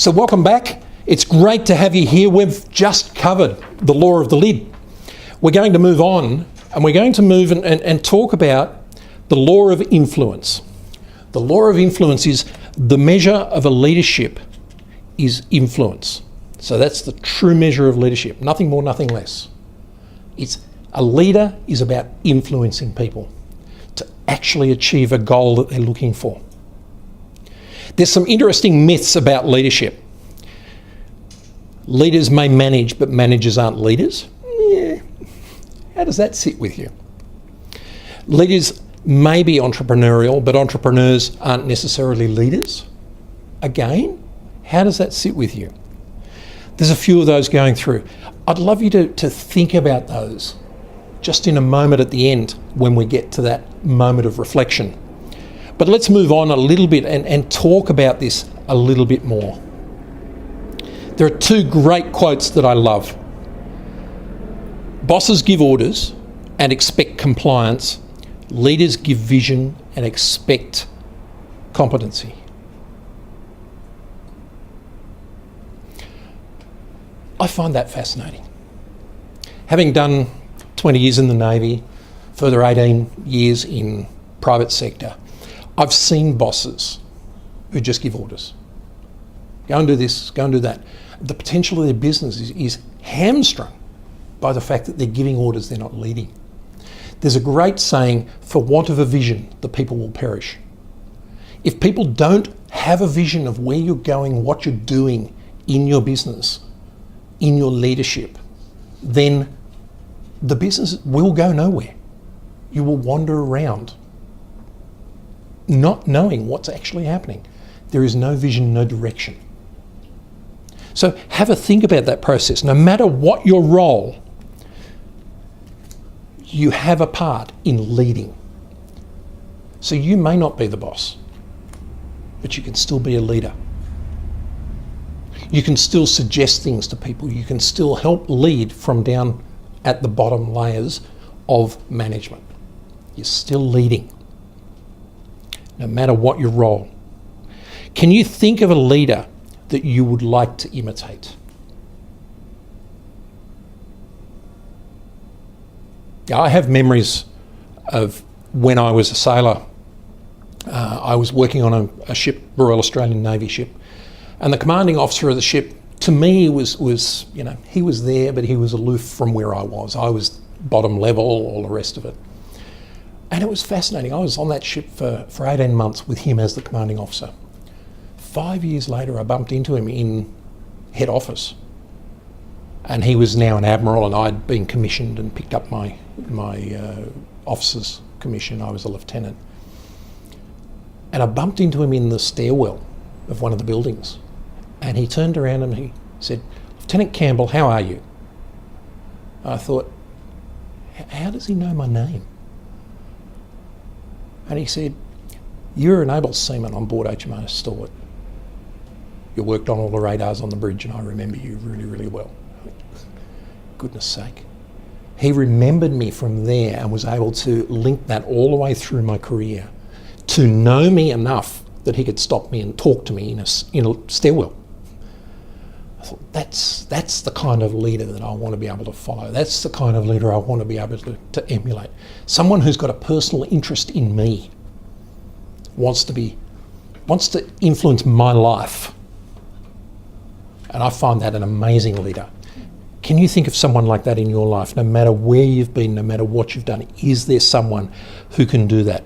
So welcome back. It's great to have you here. We've just covered the law of the lid. We're going to move on, and we're going to move and talk about the law of influence. The law of influence is the measure of a leadership is influence. So that's the true measure of leadership, nothing more, nothing less. A leader is about influencing people to actually achieve a goal that they're looking for. There's some interesting myths about leadership. Leaders may manage, but managers aren't leaders. Yeah. How does that sit with you? Leaders may be entrepreneurial, but entrepreneurs aren't necessarily leaders. Again, how does that sit with you? There's a few of those going through. I'd love you to think about those just in a moment at the end when we get to that moment of reflection. But let's move on a little bit and talk about this a little bit more. There are two great quotes that I love. Bosses give orders and expect compliance. Leaders give vision and expect competency. I find that fascinating. Having done 20 years in the Navy, further 18 years in private sector, I've seen bosses who just give orders. Go and do this, go and do that. The potential of their business is hamstrung by the fact that they're giving orders, they're not leading. There's a great saying, for want of a vision, the people will perish. If people don't have a vision of where you're going, what you're doing in your business, in your leadership, then the business will go nowhere. You will wander around not knowing what's actually happening. There is no vision, no direction. So have a think about that process. No matter what your role, you have a part in leading. So you may not be the boss, but you can still be a leader. You can still suggest things to people. You can still help lead from down at the bottom layers of management. You're still leading, no matter what your role. Can you think of a leader that you would like to imitate? I have memories of when I was a sailor. I was working on a ship, Royal Australian Navy ship, and the commanding officer of the ship, to me, was he was there, but he was aloof from where I was. I was bottom level, all the rest of it. And it was fascinating. I was on that ship for 18 months with him as the commanding officer. 5 years later, I bumped into him in head office. And he was now an admiral, and I'd been commissioned and picked up my officer's commission. I was a lieutenant. And I bumped into him in the stairwell of one of the buildings. And he turned around and he said, "Lieutenant Campbell, how are you?" I thought, how does he know my name? And he said, "You're an able seaman on board HMAS Stewart. You worked on all the radars on the bridge, and I remember you really, really well." Goodness sake. He remembered me from there and was able to link that all the way through my career to know me enough that he could stop me and talk to me in a stairwell. I thought, that's the kind of leader that I want to be able to follow. That's the kind of leader I want to be able to emulate. Someone who's got a personal interest in me, wants to influence my life. And I find that an amazing leader. Can you think of someone like that in your life? No matter where you've been, no matter what you've done, is there someone who can do that?